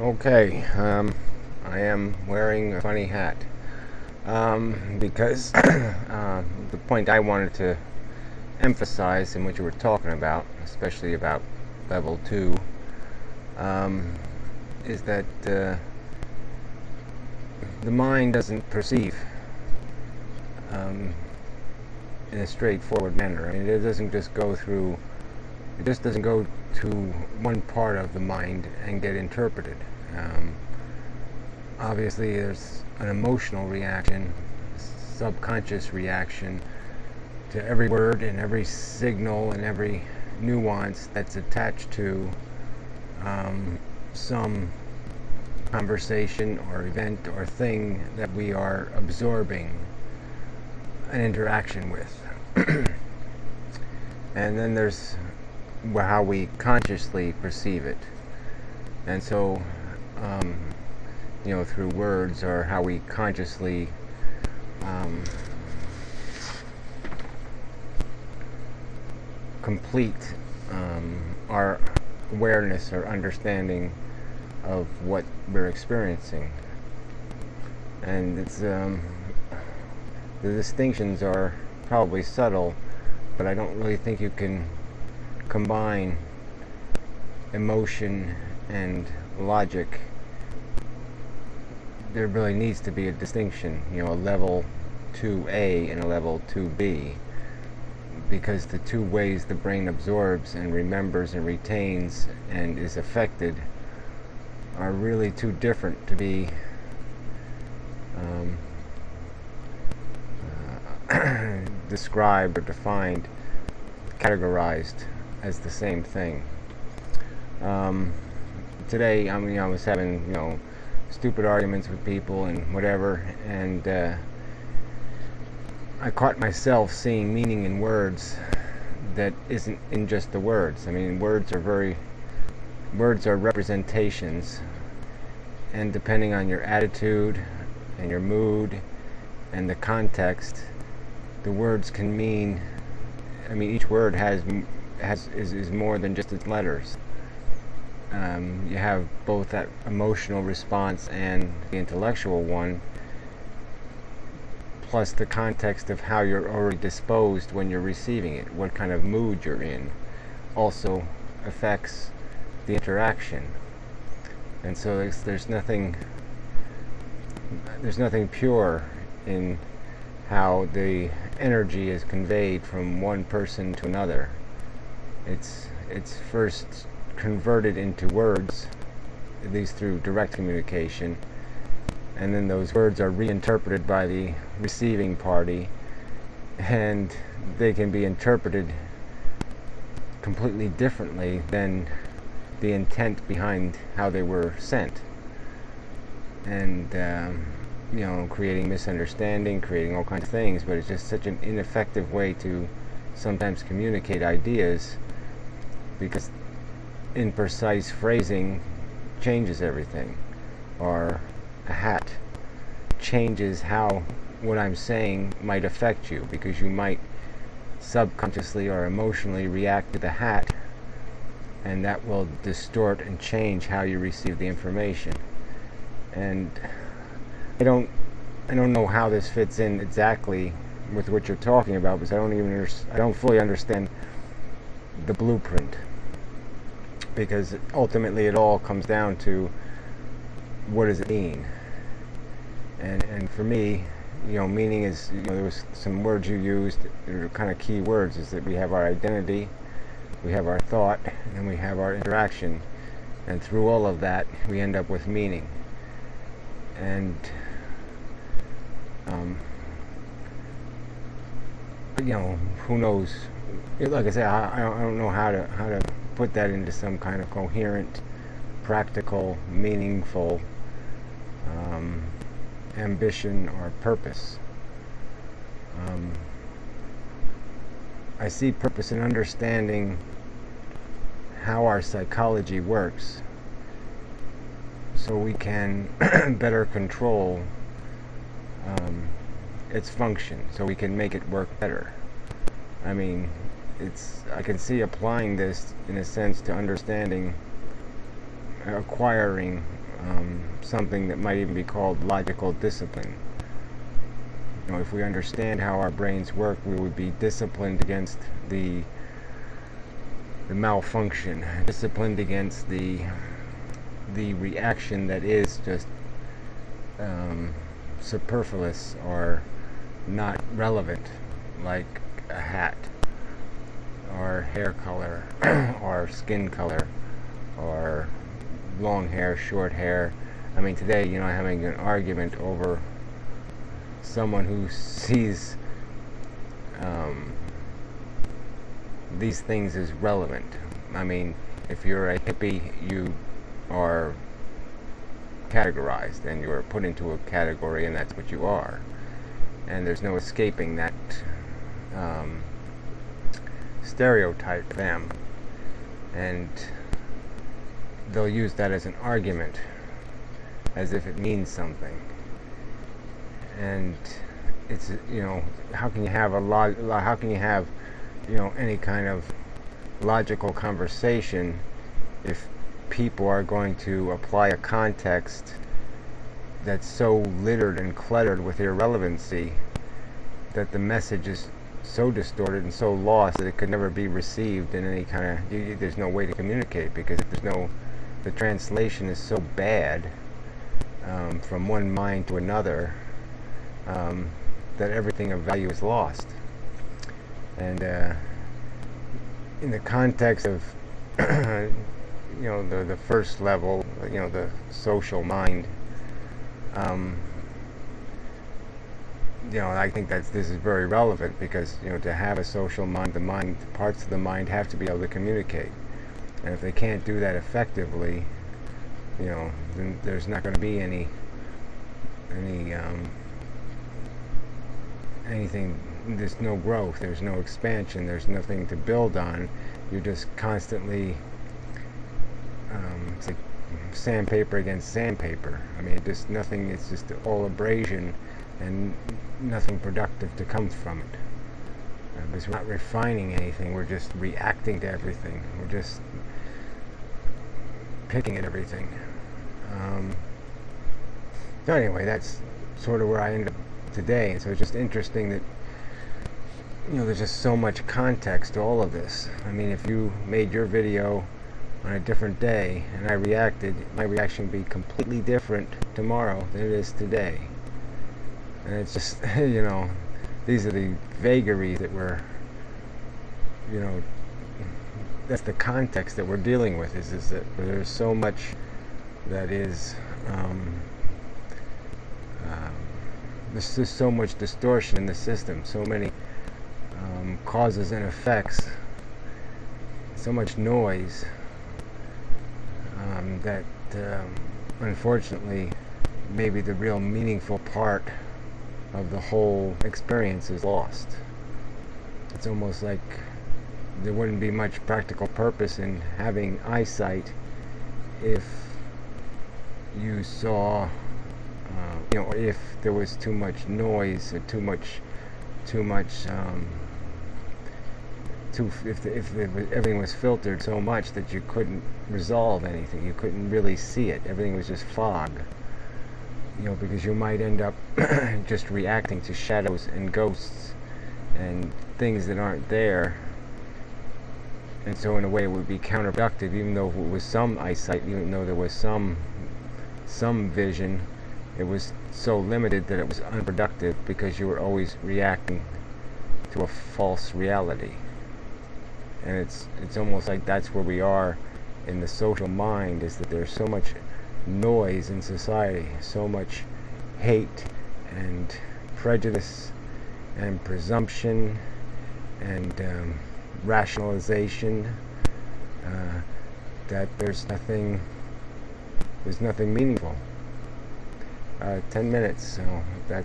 Okay, I am wearing a funny hat because the point I wanted to emphasize in what you were talking about, especially about level 2, is that the mind doesn't perceive in a straightforward manner. I mean, it just doesn't go to one part of the mind and get interpreted. Obviously, there's an emotional reaction, subconscious reaction to every word and every signal and every nuance that's attached to some conversation or event or thing that we are absorbing an interaction with. And then there's how we consciously perceive it. And so, through words, or how we consciously complete our awareness or understanding of what we're experiencing. And it's the distinctions are probably subtle, but I don't really think you can combine emotion and logic. There really needs to be a distinction, a level 2A and a level 2B, because the two ways the brain absorbs and remembers and retains and is affected are really too different to be described or defined, categorized as the same thing. Today, I was having, stupid arguments with people and whatever, and I caught myself seeing meaning in words that isn't in just the words. I mean, words are representations, and depending on your attitude and your mood and the context, the words can mean, each word is more than just its letters. You have both that emotional response and the intellectual one, plus the context of how you're already disposed when you're receiving it, what kind of mood you're in, also affects the interaction. And so there's nothing pure in how the energy is conveyed from one person to another. It's first converted into words, at least through direct communication, and then those words are reinterpreted by the receiving party, and they can be interpreted completely differently than the intent behind how they were sent, and creating misunderstanding, creating all kinds of things. But it's just such an ineffective way to sometimes communicate ideas, because imprecise phrasing changes everything, or a hat changes how what I'm saying might affect you, because you might subconsciously or emotionally react to the hat, and that will distort and change how you receive the information. And I don't know how this fits in exactly with what you're talking about, because I don't fully understand the blueprint, because ultimately it all comes down to what does it mean. And for me, meaning is, there was some words you used that are kind of key words, is that we have our identity, we have our thought, and we have our interaction, and through all of that we end up with meaning. And who knows? Like I said, I don't know how to put that into some kind of coherent, practical, meaningful ambition or purpose. I see purpose in understanding how our psychology works, so we can better control its function, so we can make it work better. I can see applying this in a sense to understanding, acquiring something that might even be called logical discipline. You know, if we understand how our brains work, we would be disciplined against the malfunction, disciplined against the reaction that is just superfluous or not relevant, like a hat or hair color or skin color or long hair, short hair. I mean, today, you know, having an argument over someone who sees these things as relevant. I mean, if you're a hippie, you are categorized and you're put into a category, and that's what you are. And there's no escaping that stereotype of them. And they'll use that as an argument, as if it means something. And it's, you know, how can you have you know, any kind of logical conversation if people are going to apply a context that's so littered and cluttered with irrelevancy that the message is so distorted and so lost that it could never be received in any kind of, there's no way to communicate, because the translation is so bad from one mind to another that everything of value is lost. And in the context of you know, the first level, you know, the social mind, you know, I think this is very relevant, because, you know, to have a social mind, parts of the mind have to be able to communicate, and if they can't do that effectively, you know, then there's not going to be anything. There's no growth, there's no expansion, there's nothing to build on. You're just constantly it's like sandpaper against sandpaper. I mean, it's just all abrasion and nothing productive to come from it. Because we're not refining anything, we're just reacting to everything, we're just picking at everything. So anyway, that's sort of where I ended up today. And so it's just interesting that, you know, there's just so much context to all of this. I mean, if you made your video on a different day and I reacted, my reaction would be completely different tomorrow than it is today. And it's just, you know, these are the vagaries that you know, that's the context that we're dealing with, is that there's so much that is, there's just so much distortion in the system, so many causes and effects, so much noise, that unfortunately maybe the real meaningful part of the whole experience is lost. It's almost like there wouldn't be much practical purpose in having eyesight if you saw, you know, if there was too much noise or if everything was filtered so much that you couldn't resolve anything, you couldn't really see it, everything was just fog. You know, because you might end up just reacting to shadows and ghosts and things that aren't there, and so in a way it would be counterproductive, even though it was some eyesight, even though there was some vision. It was so limited that it was unproductive, because you were always reacting to a false reality. And it's almost like that's where we are in the social mind, is that there's so much noise in society, so much hate and prejudice and presumption and rationalization, that there's nothing meaningful. 10 minutes, so that